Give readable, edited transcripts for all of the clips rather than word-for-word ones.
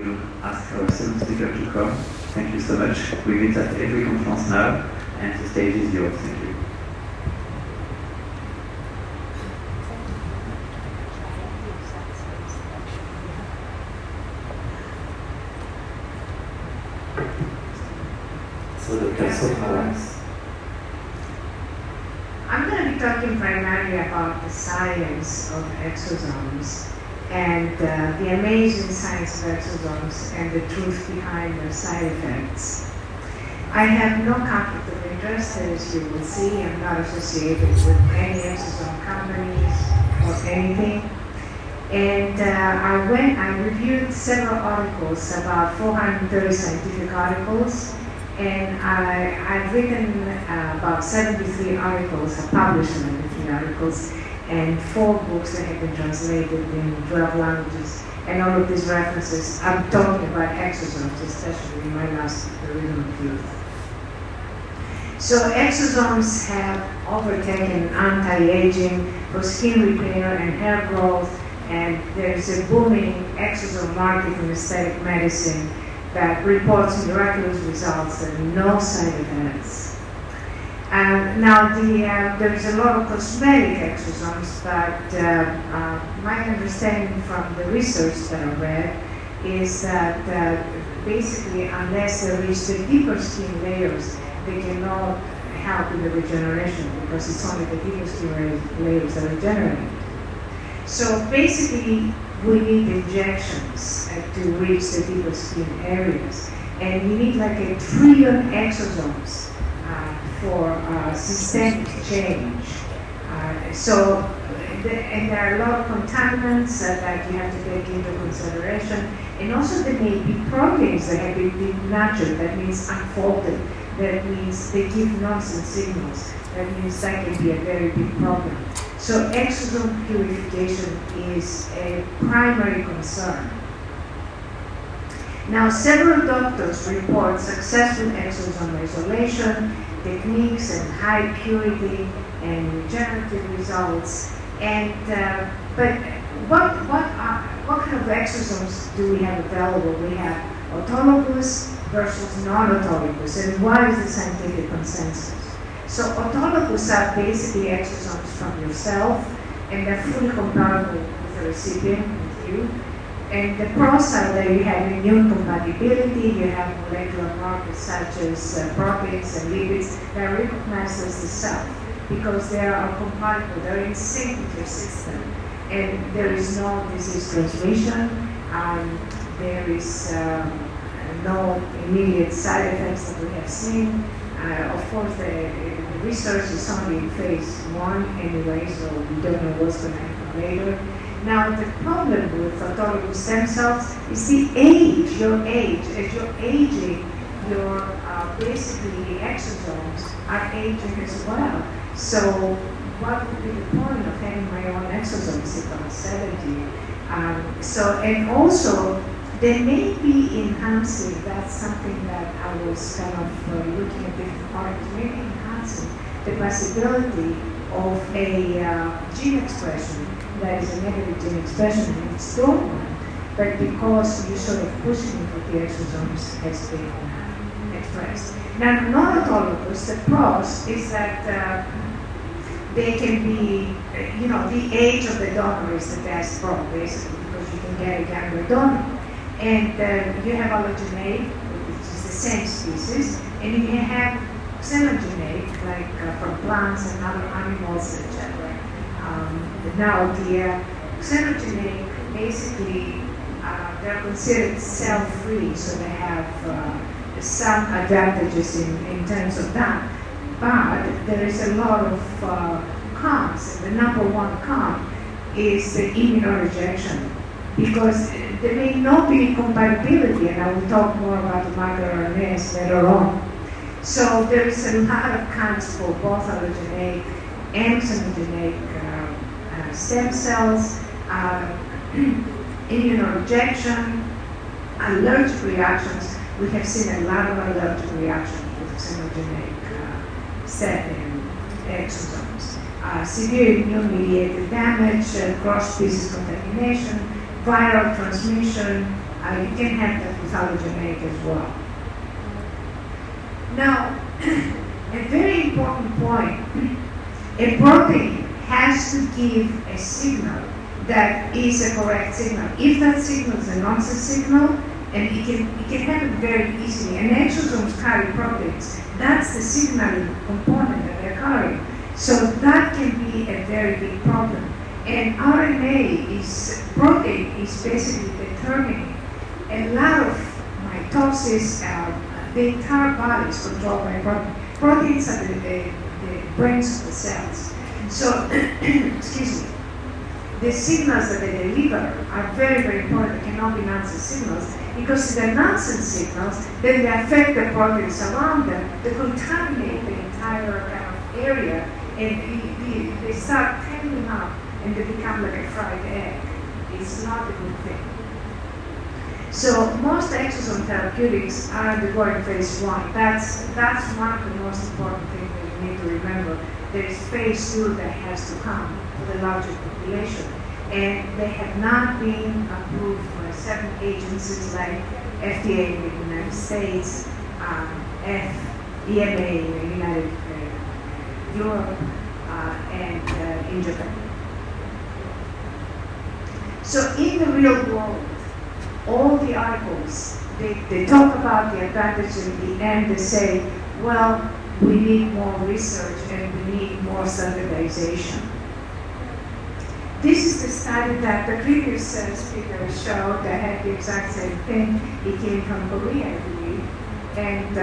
Ask our second speaker to come. Thank you so much. We meet at every conference now, and the stage is yours. Thank you. So the person I'm going to be talking primarily about the science of exosomes and the amazing science of exosomes and the truth behind their side effects. I have no conflict of interest, as you will see. I'm not associated with any exosome companies or anything. And I reviewed several articles, about 430 scientific articles, and I've written about 73 articles, I've published 73 articles, and 4 books that have been translated in 12 languages. And all of these references, I'm talking about exosomes, especially in my last The Rhythm of Youth. So exosomes have overtaken anti-aging for skin repair and hair growth, and there's a booming exosome market in aesthetic medicine that reports miraculous results and no side effects. Now, there is a lot of cosmetic exosomes, but my understanding from the research that I read is that basically, unless they reach the deeper skin layers, they cannot help in the regeneration because it's only the deeper skin layers that regenerate. So basically, we need injections to reach the deeper skin areas. And you need like 1 trillion exosomes for systemic change. And there are a lot of contaminants that you have to take into consideration. And also there may be proteins that have been denatured, that means unfolded, that means they give nonsense signals. That means that can be a very big problem. So exosome purification is a primary concern. Now, several doctors report successful exosome isolation techniques and high purity and regenerative results. And but what kind of exosomes do we have available? We have autologous versus non-autologous, and what is the scientific consensus? So autologous are basically exosomes from yourself, and they're fully comparable with the recipient, with you. And the pros are that you have immune compatibility, you have molecular markers such as proteins and lipids that are recognized as the self, because they are compatible, they're in sync with your system. And there is no disease transmission, there is no immediate side effects that we have seen. Of course, the research is only in phase 1 anyway, so we don't know what's going to happen later. Now, the problem with autologous stem cells is the age, your age. As you're aging, your basically the exosomes are aging as well. So, what would be the point of having my own exosomes if I'm 70? And also, they may be enhancing, that's something that I was kind of looking at different articles, maybe enhancing the possibility of a gene expression that is a negative gene expression and it's dormant, but because you're sort of pushing what the exosomes has been expressed. Now, non-autologous, the pros is that they can be, the age of the donor is the best pro, basically, because you can get a younger donor. And you have allogeneic, which is the same species, and you have xenogeneic, like from plants and other animals, etc. Now, the xenogeneic, basically, they're considered cell-free, so they have some advantages in terms of that. But there is a lot of cons, and the number one con is the immunorejection, because there may not be compatibility, and I will talk more about the microRNAs later on. So there is a lot of cons for both allogeneic and xenogeneic stem cells, immunorejection, allergic reactions. We have seen a lot of allergic reactions with xenogeneic exosomes. Severe immune-mediated damage, cross-species contamination, viral transmission, You can have that with allogeneic as well. Now, a very important point, a protein has to give a signal that is a correct signal. If that signal is a nonsense signal, and it can happen very easily, and exosomes carry proteins, that's the signaling component that they're carrying. So that can be a very big problem. And protein is basically determining a lot of mitosis. The entire body is controlled by protein. Proteins are the brains of the cells. So, excuse me, the signals that they deliver are very, very important. They cannot be nonsense signals, because if they're nonsense signals, then they affect the proteins around them, they contaminate the entire kind of area, and they start tangling up, and they become like a fried egg. It's not a good thing. So most exosome therapeutics are undergoing phase 1. That's one of the most important things that you need to remember. There is phase 2 that has to come for the larger population. And they have not been approved by certain agencies like FDA in the United States, EMA in the United Europe, and in Japan. So in the real world, all the articles, they talk about the advantages, in the end they say, well, we need more research and we need more standardization. This is the study that the previous speaker showed that had the exact same thing. It came from Korea, I believe, and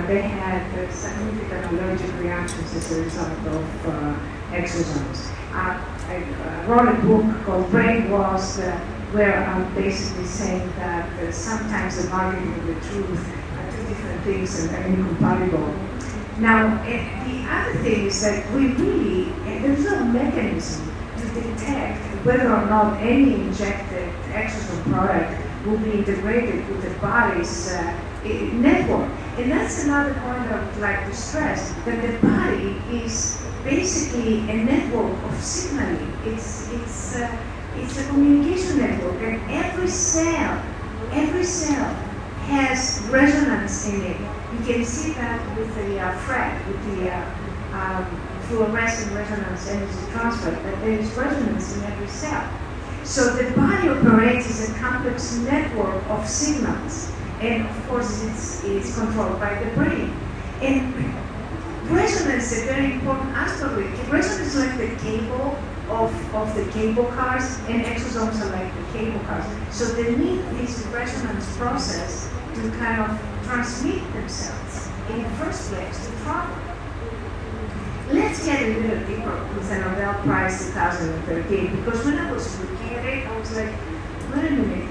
they had significant allergic reactions as a result of exosomes. I wrote a book called Brain Wars, where I'm basically saying that sometimes the marketing and the truth are two different things and they're incompatible. Now, the other thing is that we really, there's no mechanism to detect whether or not any injected exosome product will be integrated with the body's network. And that's another point I would like to stress, that the body is basically a network of signaling. It's a communication network, and every cell has resonance in it. You can see that with the FRET, with the fluorescent resonance energy transfer, that there is resonance in every cell. So the body operates as a complex network of signals, and of course it's controlled by the brain. And resonance is a very important aspect of it. Resonance is like the cable of the cable cars, and exosomes are like the cable cars. So they need this resonance process to kind of transmit themselves in the first place, to travel. Let's get a little deeper with the Nobel Prize 2013, because when I was looking at it, I was like, wait a minute,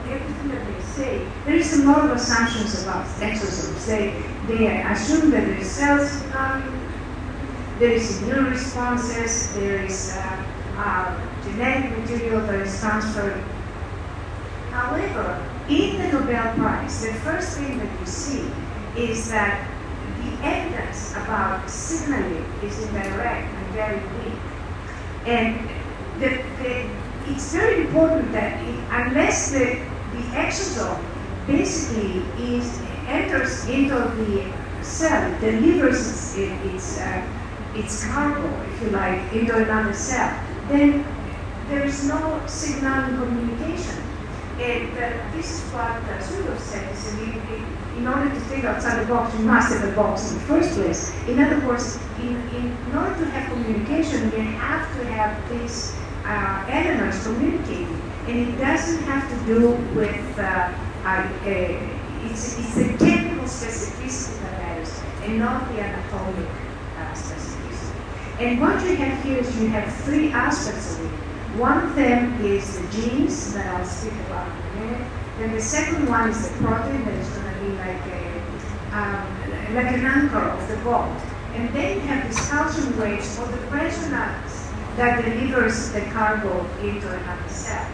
everything that they say, there is a lot of assumptions about exosomes. They assume that there is cells there is immune responses, there is genetic material that is transferred. However, in the Nobel Prize, the first thing that you see is that the evidence about signaling is indirect and very weak. And it's very important that unless the exosome basically enters into the cell, delivers its cargo, if you like, into another cell, then there is no signal communication. And this is what Zulu says, in order to think outside the box, you must have a box in the first place. In other words, in order to have communication, you have to have these elements communicating. And it doesn't have to do with, it's the chemical specificity that matters, and not the anatomic specificity. And what you have here is you have three aspects of it. One of them is the genes that I'll speak about in a minute. Then the second one is the protein that is going to be like an anchor of the boat. And then you have these calcium waves or the resonance that delivers the cargo into another cell.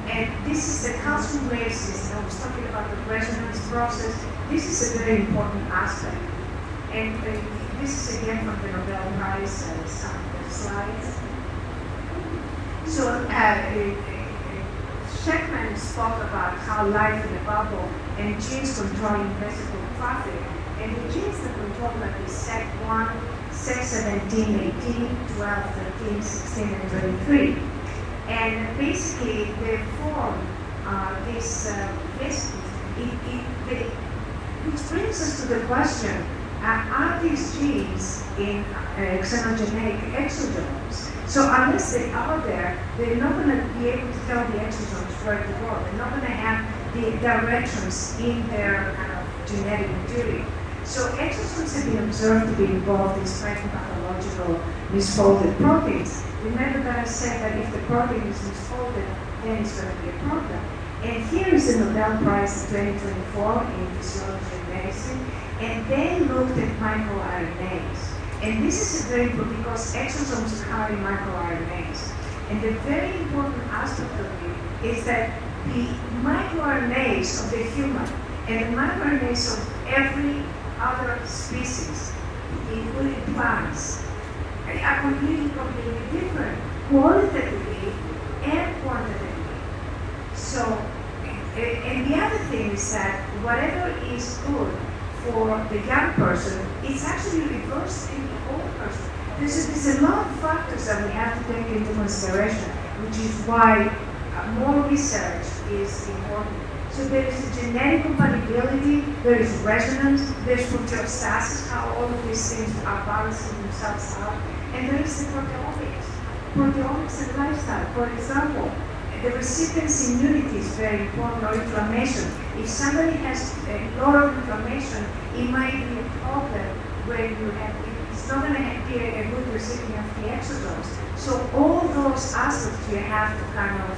And this is the calcium waves. I was talking about the resonance process. This is a very important aspect. And this is again from the Nobel Prize, some of the slides. So Checkman spoke about how life in a bubble and genes controlling vesicle traffic, and the genes that control like is SEC1, SEC17, 18, 12, 13, 16, and 23. And basically they form this vesicles, which brings us to the question, are these genes in xenogenetic exosomes? So unless they are there, they're not going to be able to tell the exosomes where to go. They're not going to have the directions in their kind of genetic material. So exosomes have been observed to be involved in spreading pathological misfolded proteins. Remember that I said that if the protein is misfolded, then it's going to be a problem. And here is the Nobel Prize in 2024 in Physiology and Medicine, and they looked at microRNAs. And this is very important because exosomes carry microRNAs. And the very important aspect of it is that the microRNAs of the human and the microRNAs of every other species, including plants, are completely different, qualitatively and quantitatively. So, and the other thing is that whatever is good for the young person, it's actually reversed in the old person. There's a lot of factors that we have to take into consideration, which is why more research is important. So there is a genetic compatibility, there is resonance, there's proteostasis, how all of these things are balancing themselves out, and there is the proteomics and lifestyle. For example, the recipient's immunity is very important, or inflammation. If somebody has a lot of inflammation, it might be a problem when you have, it's not going to be a good recipient of the exosomes. So all those aspects you have to kind of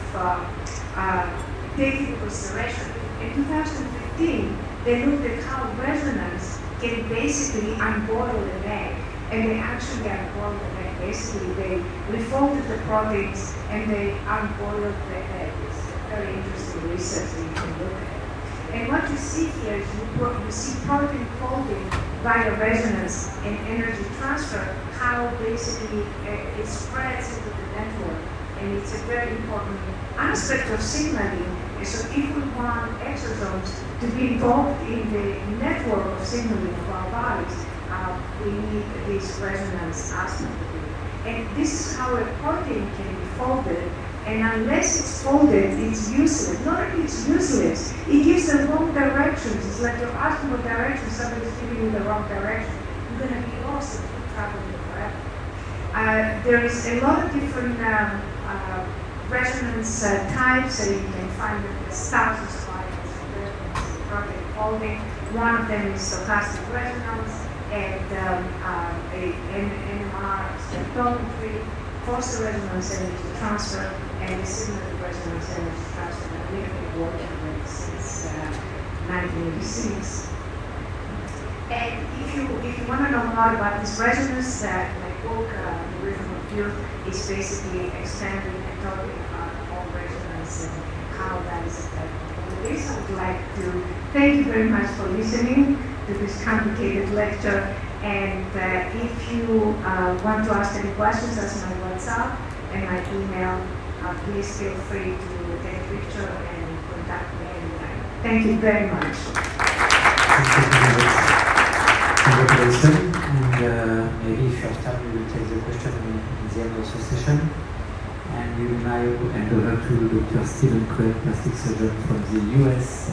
take into consideration. In 2015, they looked at how resonance can basically unboil an egg, and they actually unboiled the egg. Basically, they refolded the proteins and they unboiled the egg. It's very interesting research that you can look at. And what you see here is you see protein folding via resonance and energy transfer, how basically it spreads into the network. And it's a very important aspect of signaling. So if we want exosomes to be involved in the network of signaling of our bodies, we need this resonance aspect of it. And this is how a protein can be folded, and unless it's folded, it's useless. Not only it's useless, it gives the wrong directions. It's like you're asking for directions, somebody's giving you the wrong direction. You're going to be lost and keep traveling forever. There is a lot of different resonance types, and you can find that there's thousands of items of protein folding. One of them is stochastic resonance, and NMR spectrometry, force resonance energy transfer, and the signaling resonance energy transfer that we have been working with since 1986. And if you want to know more about this resonance, my book, The Rhythm of Youth, is basically expanding and talking about all resonance and how that is affected. With this, I would like to thank you very much for listening to this complicated lecture. And if you want to ask any questions, that's my WhatsApp and my email. Please feel free to take a picture and contact me anytime. Thank you very much. Congratulations. And maybe if you have time, we will take the question in the end of the session. And we will now hand over to Dr. Stephen Cohen, plastic surgeon from the US.